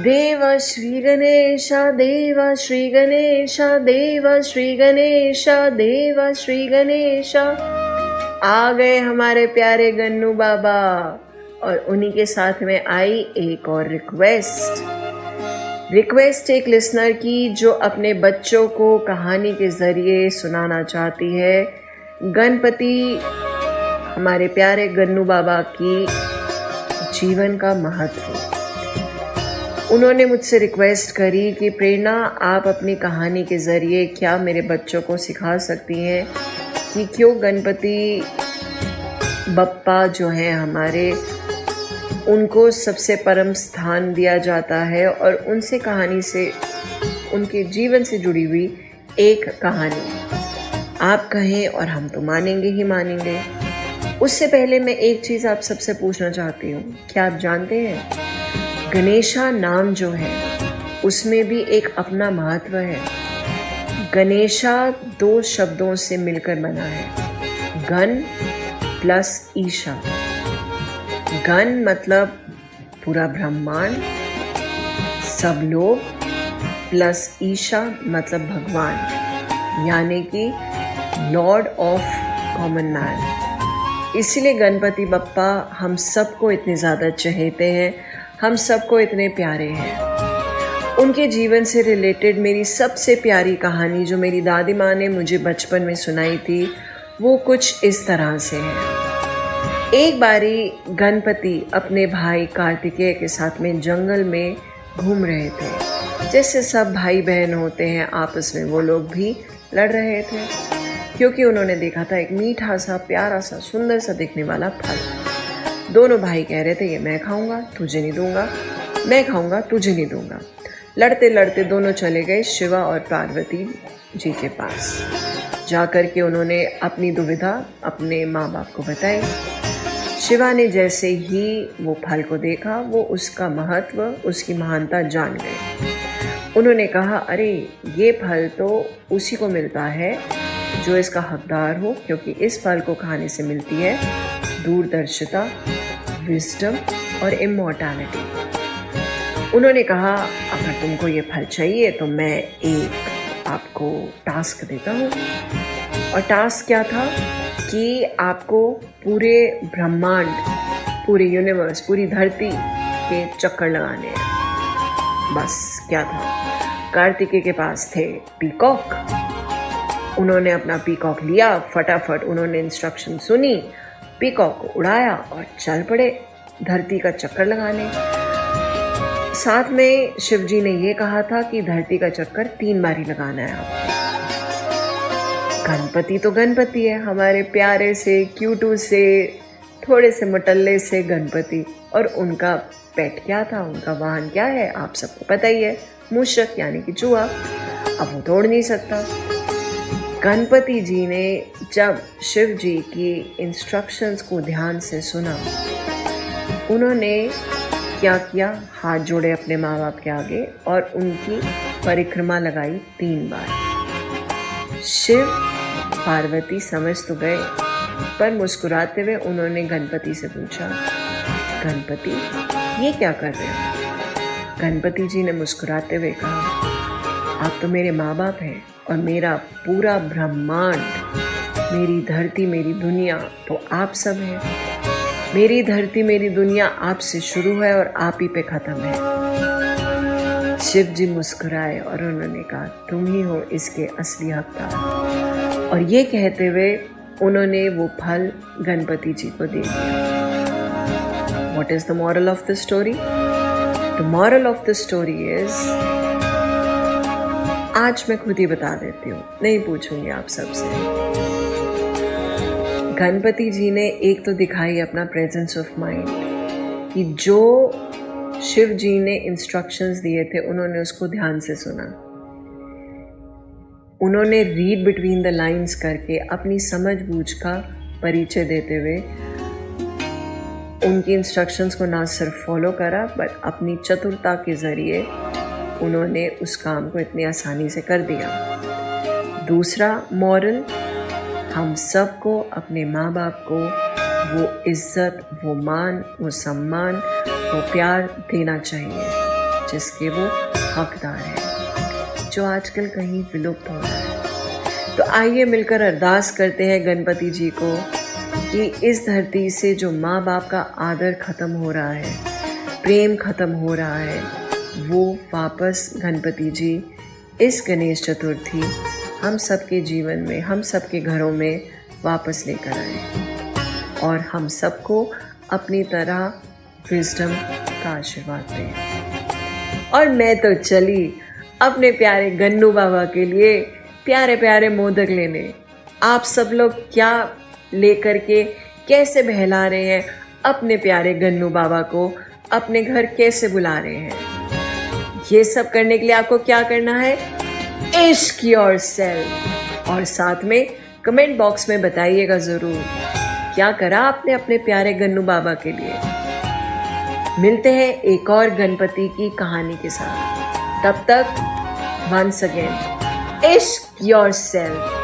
देव श्री गणेश देव श्री गणेश देव श्री गणेश देव श्री गणेश। आ गए हमारे प्यारे गन्नू बाबा। और उन्हीं के साथ में आई एक और रिक्वेस्ट एक लिसनर की जो अपने बच्चों को कहानी के जरिए सुनाना चाहती है गणपति हमारे प्यारे गन्नू बाबा की जीवन का महत्व। उन्होंने मुझसे रिक्वेस्ट करी कि प्रेरणा आप अपनी कहानी के ज़रिए क्या मेरे बच्चों को सिखा सकती हैं कि क्यों गणपति बप्पा जो हैं हमारे उनको सबसे परम स्थान दिया जाता है और उनसे कहानी से उनके जीवन से जुड़ी हुई एक कहानी आप कहें और हम तो मानेंगे ही मानेंगे। उससे पहले मैं एक चीज़ आप सबसे पूछना चाहती हूँ, क्या आप जानते हैं गणेशा नाम जो है उसमें भी एक अपना महत्व है। गणेशा 2 शब्दों से मिलकर बना है, गण प्लस ईशा। गण मतलब पूरा ब्रह्मांड सब लोग, प्लस ईशा मतलब भगवान यानी कि लॉर्ड ऑफ कॉमन मैन। इसीलिए गणपति बप्पा हम सबको इतने ज़्यादा चहेते हैं, हम सबको इतने प्यारे हैं। उनके जीवन से रिलेटेड मेरी सबसे प्यारी कहानी जो मेरी दादी माँ ने मुझे बचपन में सुनाई थी वो कुछ इस तरह से है। एक बारी गणपति अपने भाई कार्तिकेय के साथ में जंगल में घूम रहे थे। जैसे सब भाई बहन होते हैं आपस में वो लोग भी लड़ रहे थे क्योंकि उन्होंने देखा था एक मीठा सा प्यारा सा सुंदर सा दिखने वाला फल। दोनों भाई कह रहे थे ये मैं खाऊंगा तुझे नहीं दूंगा, मैं खाऊंगा तुझे नहीं दूंगा। लड़ते लड़ते दोनों चले गए शिवा और पार्वती जी के पास। जाकर के उन्होंने अपनी दुविधा अपने माँ बाप को बताई। शिवा ने जैसे ही वो फल को देखा वो उसका महत्व उसकी महानता जान गए। उन्होंने कहा अरे ये फल तो उसी को मिलता है जो इसका हकदार हो, क्योंकि इस फल को खाने से मिलती है दूरदर्शिता, विजडम और इमॉर्टैलिटी। उन्होंने कहा अगर तुमको ये फल चाहिए तो मैं एक आपको टास्क देता हूँ। और टास्क क्या था कि आपको पूरे ब्रह्मांड, पूरे यूनिवर्स, पूरी धरती के चक्कर लगाने हैं। बस क्या था, कार्तिकेय के पास थे पीकॉक। उन्होंने अपना पीकॉक लिया, फटाफट उन्होंने इंस्ट्रक्शन सुनी, पीकॉक को उड़ाया और चल पड़े धरती का चक्कर लगाने। साथ में शिवजी ने ये कहा था कि धरती का चक्कर 3 बार ही लगाना है आपको। गणपति तो गणपति है, हमारे प्यारे से क्यूटू से थोड़े से मुटल्ले से गणपति। और उनका पेट क्या था, उनका वाहन क्या है आप सबको पता ही है, मूषक यानी कि चूहा। अब वो तोड़ नहीं सकता। गणपति जी ने जब शिव जी की इंस्ट्रक्शंस को ध्यान से सुना, उन्होंने क्या किया, हाथ जोड़े अपने माँ बाप के आगे और उनकी परिक्रमा लगाई 3 बार। शिव पार्वती समझ तो गए, पर मुस्कुराते हुए उन्होंने गणपति से पूछा गणपति ये क्या कर रहे हो। गणपति जी ने मुस्कुराते हुए कहा आप तो मेरे माँ बाप हैं और मेरा पूरा ब्रह्मांड, मेरी धरती, मेरी दुनिया तो आप सब हैं। मेरी धरती, मेरी दुनिया आपसे शुरू है और आप ही पे ख़त्म है। शिव जी मुस्कुराए और उन्होंने कहा तुम ही हो इसके असली हकदार। और ये कहते हुए उन्होंने वो फल गणपति जी को दे दिया। What is the moral of the story? The moral of the story is, आज मैं खुद ही बता देती हूँ, नहीं पूछूंगी आप सबसे। गणपति जी ने एक तो दिखाई अपना प्रेजेंस ऑफ माइंड कि जो शिव जी ने इंस्ट्रक्शंस दिए थे उन्होंने उसको ध्यान से सुना। उन्होंने रीड बिटवीन द लाइंस करके अपनी समझ बूझ का परिचय देते हुए उनकी इंस्ट्रक्शंस को ना सिर्फ फॉलो करा बट अपनी चतुरता के ज़रिए उन्होंने उस काम को इतनी आसानी से कर दिया। दूसरा मॉरल, हम सबको अपने माँ बाप को वो इज़्ज़त, वो मान, वो सम्मान, वो प्यार देना चाहिए। जिसके वो हकदार हैं, जो आजकल कहीं विलुप्त हो रहा है। तो आइए मिलकर अरदास करते हैं गणपति जी को कि इस धरती से जो माँ बाप का आदर ख़त्म हो रहा है, प्रेम ख़त्म हो रहा है, वो वापस गणपति जी इस गणेश चतुर्थी हम सबके जीवन में, हम सबके घरों में वापस लेकर आए और हम सबको अपनी तरह विजडम का आशीर्वाद दें। और मैं तो चली अपने प्यारे गन्नू बाबा के लिए प्यारे प्यारे मोदक लेने। आप सब लोग क्या लेकर के कैसे बहला रहे हैं अपने प्यारे गन्नू बाबा को, अपने घर कैसे बुला रहे हैं। ये सब करने के लिए आपको क्या करना है, इश्क योरसेल्फ। और साथ में कमेंट बॉक्स में बताइएगा ज़रूर क्या करा आपने अपने प्यारे गन्नू बाबा के लिए। मिलते हैं एक और गणपति की कहानी के साथ। तब तक वंस अगेन इश्क योरसेल्फ।